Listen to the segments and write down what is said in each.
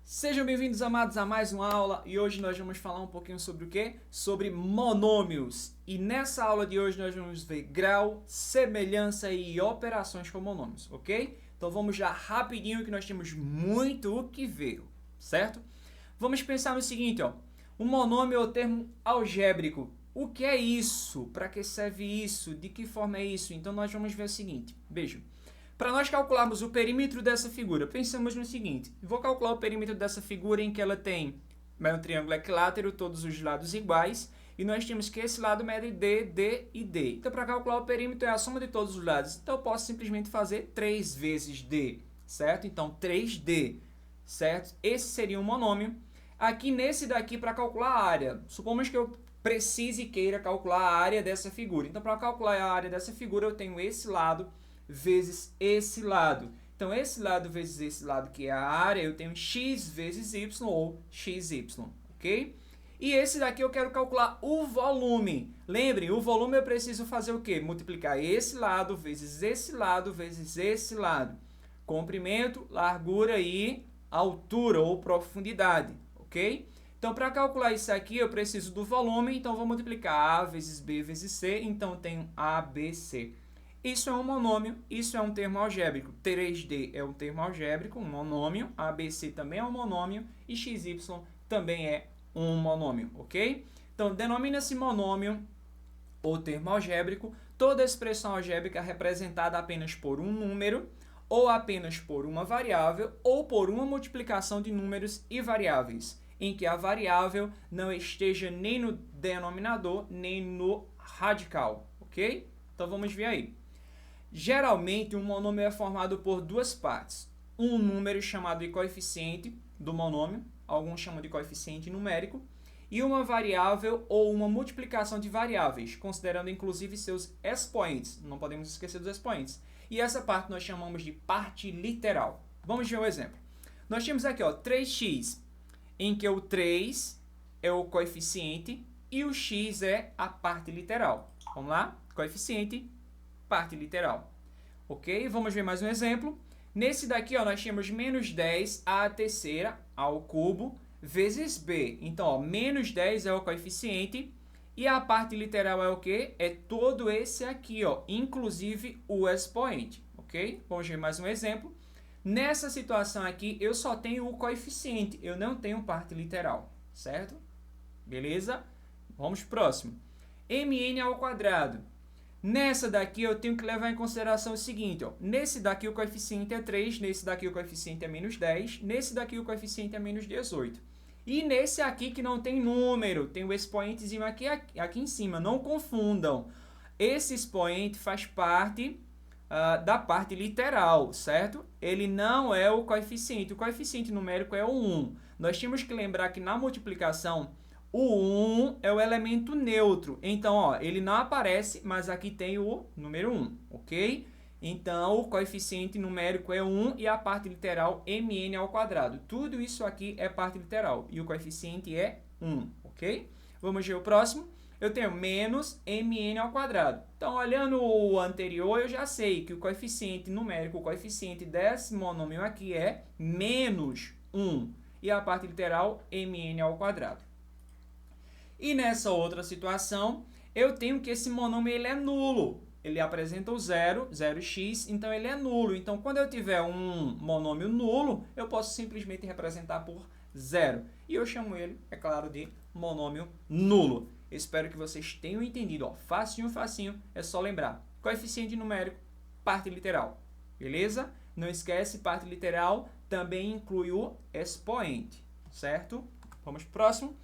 Sejam bem-vindos, amados, a mais uma aula e hoje nós vamos falar um pouquinho sobre o quê? Sobre monômios. E nessa aula de hoje nós vamos ver grau, semelhança e operações com monômios, ok? Então vamos lá rapidinho que nós temos muito o que ver, certo? Vamos pensar no seguinte, ó. Um monômio é o termo algébrico. O que é isso? Para que serve isso? De que forma é isso? Então nós vamos ver o seguinte, veja. Para nós calcularmos o perímetro dessa figura, pensamos no seguinte. Vou calcular o perímetro dessa figura em que ela tem um triângulo equilátero, todos os lados iguais, e nós temos que esse lado mede D, D e D. Então, para calcular o perímetro é a soma de todos os lados. Então, eu posso simplesmente fazer 3 vezes D, certo? Então, 3D, certo? Esse seria um monômio. Aqui nesse daqui, para calcular a área, supomos que eu precise e queira calcular a área dessa figura. Então, para calcular a área dessa figura, eu tenho esse lado vezes esse lado. Então, esse lado vezes esse lado, que é a área, eu tenho x vezes y ou xy, ok? E esse daqui eu quero calcular o volume. Lembrem, o volume eu preciso fazer o quê? Multiplicar esse lado vezes esse lado vezes esse lado. Comprimento, largura e altura ou profundidade, ok? Então, para calcular isso aqui, eu preciso do volume, então vou multiplicar A vezes B vezes C, então eu tenho ABC. Isso é um monômio, isso é um termo algébrico. 3D é um termo algébrico, um monômio. ABC também é um monômio e XY também é um monômio, ok? Então, denomina-se monômio ou termo algébrico toda expressão algébrica representada apenas por um número ou apenas por uma variável ou por uma multiplicação de números e variáveis, em que a variável não esteja nem no denominador nem no radical, ok? Então, vamos ver aí. Geralmente, um monômio é formado por duas partes. Um número chamado de coeficiente do monômio, alguns chamam de coeficiente numérico, e uma variável ou uma multiplicação de variáveis, considerando inclusive seus expoentes. Não podemos esquecer dos expoentes. E essa parte nós chamamos de parte literal. Vamos ver um exemplo. Nós temos aqui, ó, 3x, em que o 3 é o coeficiente e o x é a parte literal. Vamos lá? Coeficiente, parte literal. Ok? Vamos ver mais um exemplo. Nesse daqui, ó, nós temos menos 10 a terceira ao cubo vezes b. Então, ó, menos 10 é o coeficiente e a parte literal é o quê? É todo esse aqui, ó, inclusive o expoente. Ok? Vamos ver mais um exemplo. Nessa situação aqui, eu só tenho o coeficiente, eu não tenho parte literal, certo? Beleza? Vamos pro próximo. Mn ao quadrado. Nessa daqui eu tenho que levar em consideração o seguinte, ó. Nesse daqui o coeficiente é 3, nesse daqui o coeficiente é menos 10, nesse daqui o coeficiente é menos 18. E nesse aqui que não tem número, tem o expoentezinho aqui em cima, não confundam. Esse expoente faz parte da parte literal, certo? Ele não é o coeficiente numérico é o 1. Nós temos que lembrar que na multiplicação o 1 é o elemento neutro, então ó, ele não aparece, mas aqui tem o número 1, ok? Então, o coeficiente numérico é 1 e a parte literal mn ao quadrado. Tudo isso aqui é parte literal e o coeficiente é 1, ok? Vamos ver o próximo. Eu tenho menos mn ao quadrado. Então, olhando o anterior, eu já sei que o coeficiente numérico, o coeficiente desse monômio aqui é menos 1 e a parte literal mn ao quadrado. E nessa outra situação, eu tenho que esse monômio ele é nulo. Ele apresenta o zero, 0x, então ele é nulo. Então, quando eu tiver um monômio nulo, eu posso simplesmente representar por zero. E eu chamo ele, é claro, de monômio nulo. Espero que vocês tenham entendido. Ó, facinho, facinho, é só lembrar. Coeficiente numérico, parte literal. Beleza? Não esquece, parte literal também inclui o expoente, certo? Vamos para o próximo.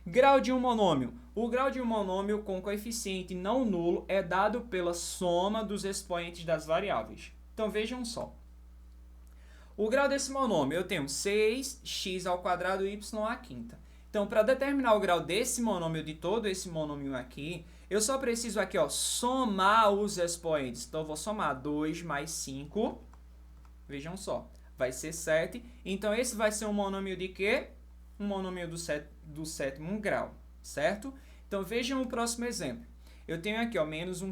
Grau de um monômio. O grau de um monômio com coeficiente não nulo é dado pela soma dos expoentes das variáveis. Então, vejam só. O grau desse monômio, eu tenho 6x ao quadrado y à quinta. Então, para determinar o grau desse monômio, de todo esse monômio aqui, eu só preciso aqui, ó, somar os expoentes. Então, eu vou somar 2 mais 5. Vejam só. Vai ser 7. Então, esse vai ser um monômio de quê? Um monômio do sétimo grau, certo? Então, vejam o próximo exemplo. Eu tenho aqui, ó, menos um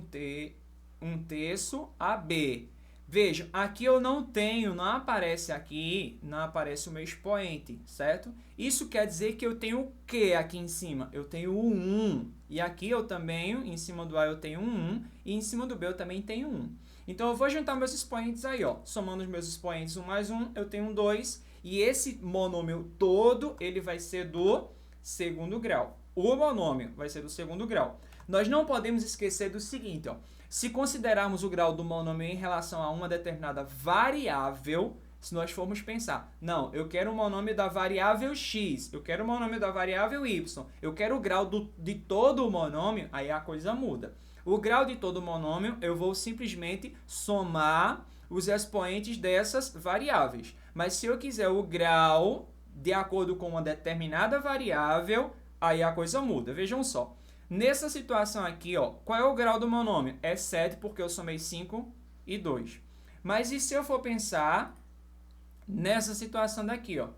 terço AB Vejam, aqui eu não tenho, não aparece aqui, não aparece o meu expoente, certo? Isso quer dizer que eu tenho o que aqui em cima? Eu tenho o 1. E aqui eu também, em cima do A eu tenho um 1, e em cima do B eu também tenho 1. Então eu vou juntar meus expoentes aí, ó. Somando os meus expoentes 1 mais 1, eu tenho um 2. E esse monômio todo, ele vai ser do segundo grau. O monômio vai ser do segundo grau. Nós não podemos esquecer do seguinte, ó. Se considerarmos o grau do monômio em relação a uma determinada variável, se nós formos pensar, não, eu quero o monômio da variável x, eu quero o monômio da variável y, eu quero o grau de todo o monômio, aí a coisa muda. O grau de todo o monômio, eu vou simplesmente somar os expoentes dessas variáveis. Mas se eu quiser o grau de acordo com uma determinada variável, aí a coisa muda. Vejam só. Nessa situação aqui, ó, qual é o grau do monômio? É 7, porque eu somei 5 e 2. Mas e se eu for pensar nessa situação daqui, ó?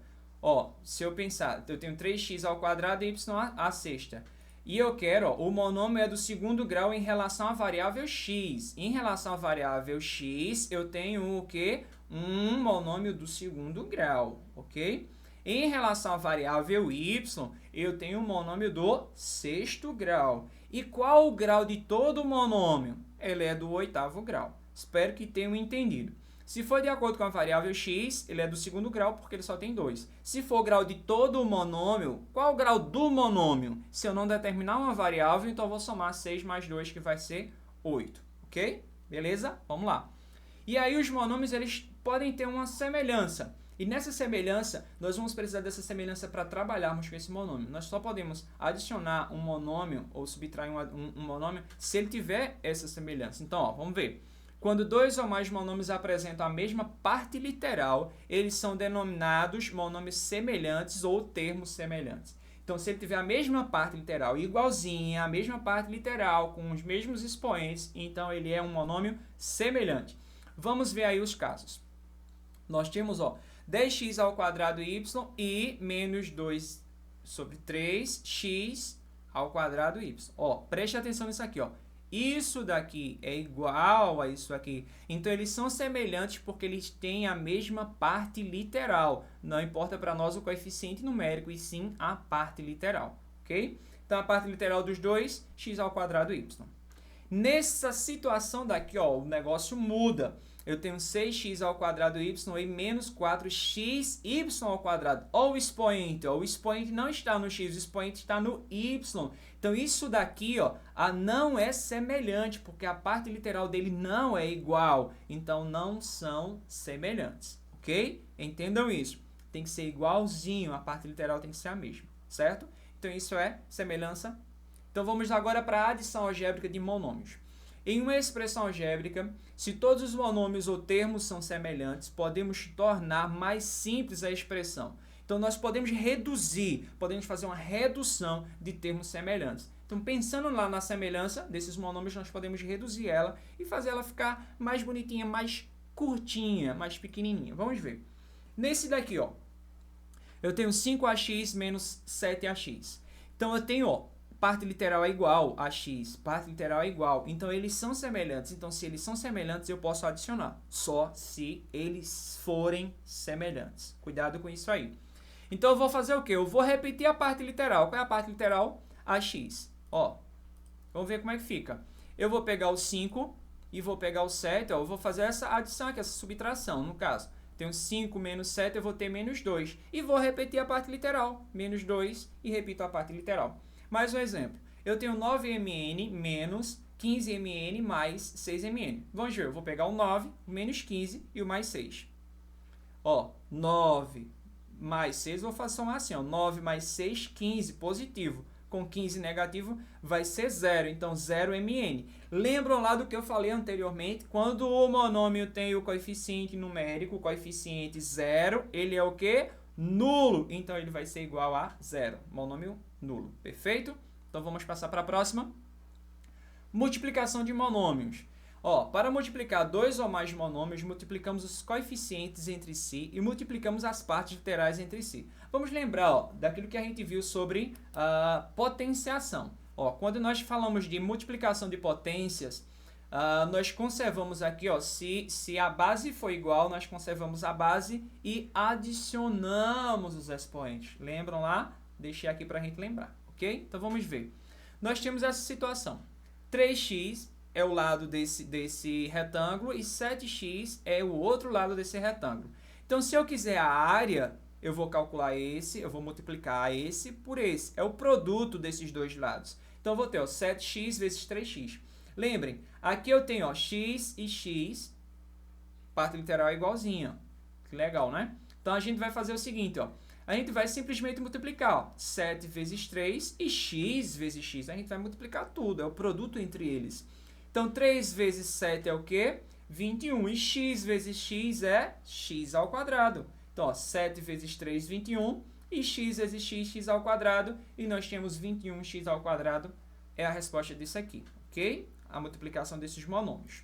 Ó, se eu pensar, eu tenho 3x ao quadrado e y à sexta. E eu quero, ó, o monômio é do segundo grau em relação à variável x. Em relação à variável x, eu tenho o quê? Um monômio do segundo grau, ok? Em relação à variável y, eu tenho um monômio do sexto grau. E qual o grau de todo o monômio? Ele é do oitavo grau. Espero que tenham entendido. Se for de acordo com a variável x, ele é do segundo grau porque ele só tem 2. Se for o grau de todo o monômio, qual o grau do monômio? Se eu não determinar uma variável, então eu vou somar 6 mais 2, que vai ser 8. Ok? Beleza? Vamos lá. E aí os monômios eles podem ter uma semelhança. E nessa semelhança, nós vamos precisar dessa semelhança para trabalharmos com esse monômio. Nós só podemos adicionar um monômio ou subtrair um monômio se ele tiver essa semelhança. Então, ó, vamos ver. Quando dois ou mais monômios apresentam a mesma parte literal, eles são denominados monômios semelhantes ou termos semelhantes. Então, se ele tiver a mesma parte literal igualzinha, a mesma parte literal, com os mesmos expoentes, então ele é um monômio semelhante. Vamos ver aí os casos. Nós temos, ó, 10x ao quadrado y e menos 2 sobre 3x ao quadrado y. Ó, preste atenção nisso aqui, ó. Isso daqui é igual a isso aqui. Então, eles são semelhantes porque eles têm a mesma parte literal. Não importa para nós o coeficiente numérico, e sim a parte literal, ok? Então, a parte literal dos dois, x ao quadrado y. Nessa situação daqui, ó, o negócio muda. Eu tenho 6x ao quadrado y e menos 4xy ao quadrado. Ó o expoente, ó. O expoente não está no x, o expoente está no y. Então, isso daqui, ó, não é semelhante, porque a parte literal dele não é igual. Então, não são semelhantes, ok? Entendam isso. Tem que ser igualzinho, a parte literal tem que ser a mesma, certo? Então, isso é semelhança. Então, vamos agora para a adição algébrica de monômios. Em uma expressão algébrica, se todos os monômios ou termos são semelhantes, podemos tornar mais simples a expressão. Então, nós podemos reduzir, podemos fazer uma redução de termos semelhantes. Então, pensando lá na semelhança desses monômios, nós podemos reduzir ela e fazer ela ficar mais bonitinha, mais curtinha, mais pequenininha. Vamos ver. Nesse daqui, ó, eu tenho 5ax menos 7ax. Então, eu tenho, ó, parte literal é igual a x, parte literal é igual. Então, eles são semelhantes. Então, se eles são semelhantes, eu posso adicionar. Só se eles forem semelhantes. Cuidado com isso aí. Então, eu vou fazer o quê? Eu vou repetir a parte literal. Qual é a parte literal? Ax. Ó, vamos ver como é que fica. Eu vou pegar o 5 e vou pegar o 7. Ó, eu vou fazer essa adição aqui, essa subtração, no caso. Tenho 5 menos 7, eu vou ter menos 2. E vou repetir a parte literal. Menos 2 e repito a parte literal. Mais um exemplo. Eu tenho 9mn menos 15mn mais 6mn. Vamos ver, eu vou pegar o 9, o menos 15 e o mais 6. Ó, 9 mais 6, eu vou somar assim, ó. 9 mais 6, 15, positivo. Com 15 negativo, vai ser 0. Então, 0mn. Lembram lá do que eu falei anteriormente? Quando o monômio tem o coeficiente numérico, o coeficiente 0, ele é o quê? Nulo. Então, ele vai ser igual a 0. Monômio nulo. Perfeito? Então, vamos passar para a próxima. Multiplicação de monômios. Ó, para multiplicar dois ou mais monômios, multiplicamos os coeficientes entre si e multiplicamos as partes literais entre si. Vamos lembrar, ó, daquilo que a gente viu sobre a potenciação. Ó, quando nós falamos de multiplicação de potências, nós conservamos aqui, ó, se a base for igual, nós conservamos a base e adicionamos os expoentes. Lembram lá? Deixei aqui para a gente lembrar, ok? Então vamos ver. Nós temos essa situação. 3x é o lado desse retângulo e 7x é o outro lado desse retângulo. Então, se eu quiser a área, eu vou calcular esse, eu vou multiplicar esse por esse. É o produto desses dois lados. Então, eu vou ter ó, 7x vezes 3x. Lembrem, aqui eu tenho ó, x e x, parte literal é igualzinha. Que legal, né? Então, a gente vai fazer o seguinte, ó. A gente vai simplesmente multiplicar, ó, 7 vezes 3 e x vezes x. A gente vai multiplicar tudo, é o produto entre eles. Então, 3 vezes 7 é o quê? 21. E x vezes x é x ao quadrado. Então, ó, 7 vezes 3, 21. E x vezes x, x ao quadrado. E nós temos 21x ao quadrado. É a resposta disso aqui, ok? A multiplicação desses monômios.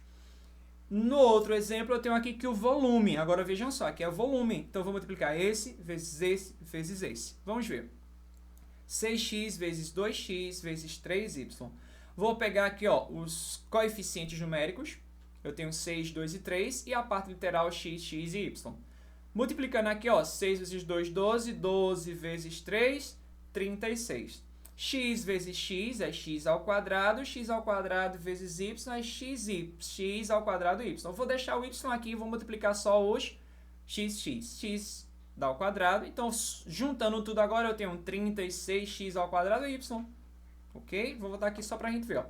No outro exemplo, eu tenho aqui que o volume. Agora, vejam só, aqui é o volume. Então, eu vou multiplicar esse, vezes esse. Vamos ver. 6x vezes 2x vezes 3y. Vou pegar aqui ó, os coeficientes numéricos. Eu tenho 6, 2 e 3. E a parte literal x, x e y. Multiplicando aqui, ó, 6 vezes 2, 12. 12 vezes 3, 36. X vezes x é x ao quadrado vezes y é x ao quadrado y. Eu vou deixar o y aqui e vou multiplicar só os x. X dá ao quadrado. Então, juntando tudo agora, eu tenho 36x ao quadrado y. Ok? Vou botar aqui só para a gente ver. Ó.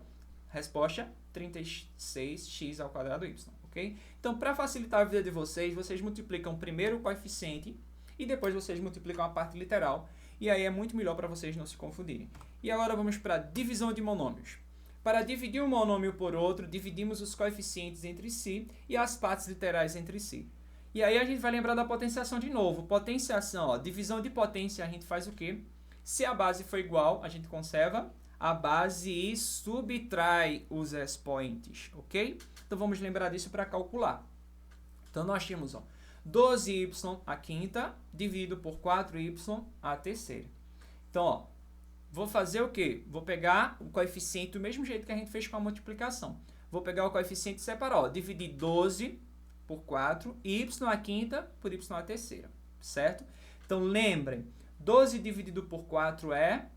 Resposta, 36x ao quadrado y. Ok? Então, para facilitar a vida de vocês, vocês multiplicam primeiro o coeficiente e depois vocês multiplicam a parte literal. E aí é muito melhor para vocês não se confundirem. E agora vamos para a divisão de monômios. Para dividir um monômio por outro, dividimos os coeficientes entre si e as partes literais entre si. E aí a gente vai lembrar da potenciação de novo. Potenciação, ó, divisão de potência, a gente faz o quê? Se a base for igual, a gente conserva a base e subtrai os expoentes, ok? Então vamos lembrar disso para calcular. Então nós temos, ó, 12y a quinta dividido por 4y a terceira. Então, ó, vou fazer o quê? Vou pegar o coeficiente do mesmo jeito que a gente fez com a multiplicação. Vou pegar o coeficiente e separar, ó, dividir 12 por 4, y a quinta por y a terceira, certo? Então, lembrem, 12 dividido por 4 é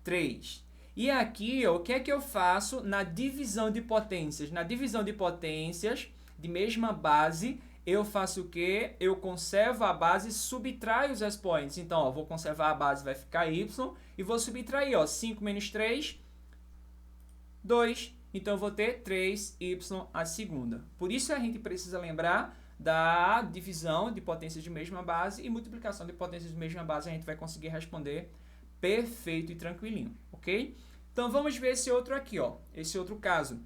3. E aqui, ó, o que é que eu faço na divisão de potências? Na divisão de potências de mesma base, eu faço o quê? Eu conservo a base e subtraio os expoentes. Então, ó, vou conservar a base, vai ficar y, e vou subtrair, ó, 5 menos 3, 2. Então, eu vou ter 3y a segunda. Por isso, a gente precisa lembrar da divisão de potências de mesma base e multiplicação de potências de mesma base. A gente vai conseguir responder perfeito e tranquilinho, ok? Então, vamos ver esse outro aqui, ó, esse outro caso.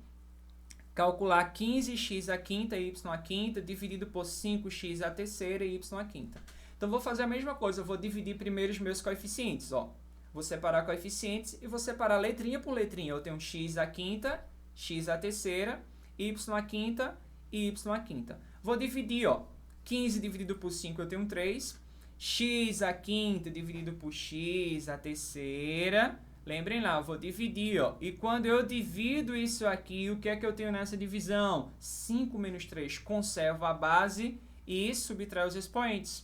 Calcular 15x a quinta e y a quinta dividido por 5x a terceira e y a quinta. Então, vou fazer a mesma coisa. Eu vou dividir primeiro os meus coeficientes. Ó. Vou separar coeficientes e vou separar letrinha por letrinha. Eu tenho x a quinta, x a terceira, y a quinta e y a quinta. Vou dividir. Ó. 15 dividido por 5 eu tenho 3. X a quinta dividido por x a terceira. Lembrem lá, eu vou dividir, ó. E quando eu divido isso aqui, o que é que eu tenho nessa divisão? 5 menos 3, conservo a base e subtrai os expoentes.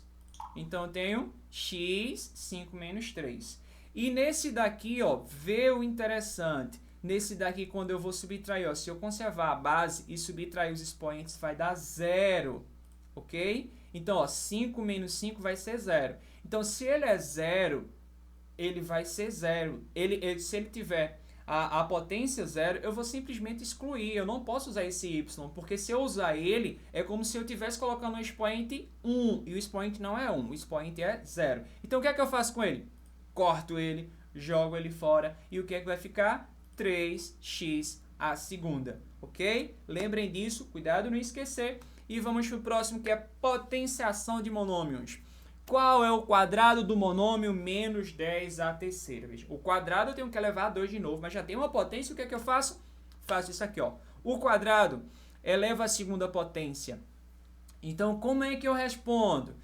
Então, eu tenho x, 5 menos 3. E nesse daqui, ó, vê o interessante. Nesse daqui, quando eu vou subtrair, ó, se eu conservar a base e subtrair os expoentes, vai dar 0, ok? Então, ó, 5 menos 5 vai ser 0. Então, se ele é 0... ele vai ser 0. Se ele tiver a potência 0, eu vou simplesmente excluir. Eu não posso usar esse y, porque se eu usar ele, é como se eu estivesse colocando um expoente 1, e o expoente não é 1, o expoente é 0. Então, o que é que eu faço com ele? Corto ele, jogo ele fora, e o que é que vai ficar? 3x a segunda, ok? Lembrem disso, cuidado não esquecer. E vamos para o próximo, que é potenciação de monômios. Qual é o quadrado do monômio menos 10 a terceira? Veja, o quadrado eu tenho que elevar a 2 de novo, mas já tem uma potência, o que é que eu faço? Faço isso aqui, ó. O quadrado eleva a segunda potência. Então, como é que eu respondo?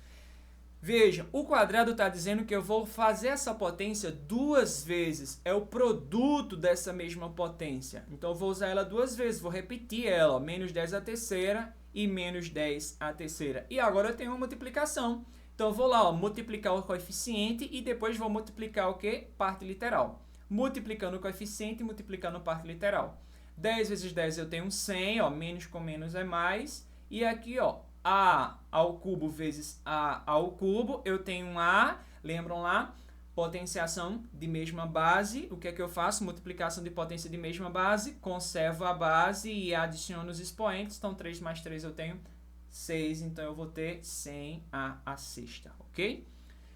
Veja, o quadrado está dizendo que eu vou fazer essa potência duas vezes. É o produto dessa mesma potência. Então, eu vou usar ela duas vezes. Vou repetir ela, ó, menos 10 à terceira e menos 10 à terceira. E agora eu tenho uma multiplicação. Então, eu vou lá, ó, multiplicar o coeficiente e depois vou multiplicar o quê? Parte literal. Multiplicando o coeficiente e multiplicando parte literal. 10 vezes 10 eu tenho 100, ó, menos com menos é mais. E aqui, ó, a ao cubo vezes a ao cubo, eu tenho um a, lembram lá? Potenciação de mesma base, o que é que eu faço? Multiplicação de potência de mesma base, conservo a base e adiciono os expoentes, então 3 mais 3 eu tenho 6, então eu vou ter 100 a sexta, ok?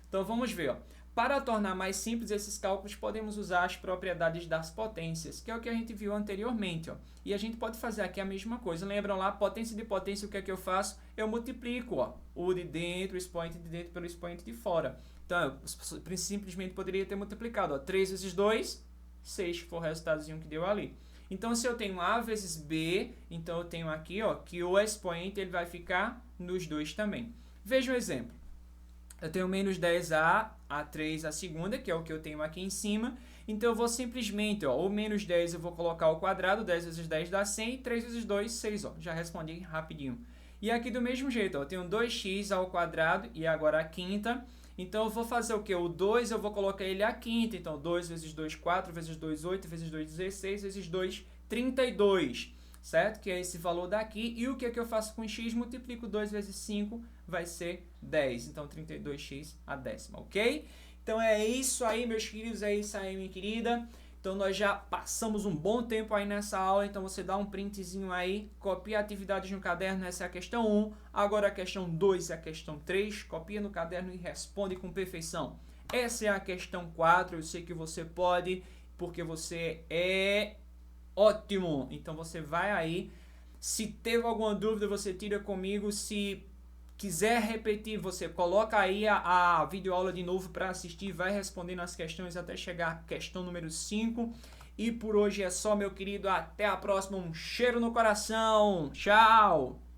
Então vamos ver, ó. Para tornar mais simples esses cálculos, podemos usar as propriedades das potências, que é o que a gente viu anteriormente, ó. E a gente pode fazer aqui a mesma coisa. Lembram lá? Potência de potência, o que é que eu faço? Eu multiplico, ó, o de dentro, o expoente de dentro pelo expoente de fora. Então, eu simplesmente poderia ter multiplicado, ó, 3 vezes 2, 6, que foi o resultadozinho que deu ali. Então, se eu tenho A vezes B, então eu tenho aqui, ó, que o expoente ele vai ficar nos dois também. Veja um exemplo. Eu tenho menos 10a, a3 a segunda, que é o que eu tenho aqui em cima. Então, eu vou simplesmente, ó, o menos 10 eu vou colocar ao quadrado, 10 vezes 10 dá 100, 3 vezes 2, 6, ó. Já respondi rapidinho. E aqui do mesmo jeito, ó, eu tenho 2x ao quadrado e agora a quinta. Então, eu vou fazer o quê? O 2 eu vou colocar ele à quinta. Então, 2 vezes 2, 4, vezes 2, 8, vezes 2, 16, vezes 2, 32. Certo? Que é esse valor daqui. E o que é que eu faço com x? Multiplico 2 vezes 5, vai ser 10. Então, 32x a décima, ok? Então, é isso aí, meus queridos. É isso aí, minha querida. Então, nós já passamos um bom tempo aí nessa aula. Então, você dá um printzinho aí, copia atividades no caderno. Essa é a questão 1. Agora, a questão 2 e a questão 3. Copia no caderno e responde com perfeição. Essa é a questão 4. Eu sei que você pode, porque você é ótimo. Então, você vai aí. Se teve alguma dúvida, você tira comigo. Se quiser repetir, você coloca aí a videoaula de novo para assistir, vai respondendo as questões até chegar à questão número 5. E por hoje é só, meu querido. Até a próxima. Um cheiro no coração. Tchau!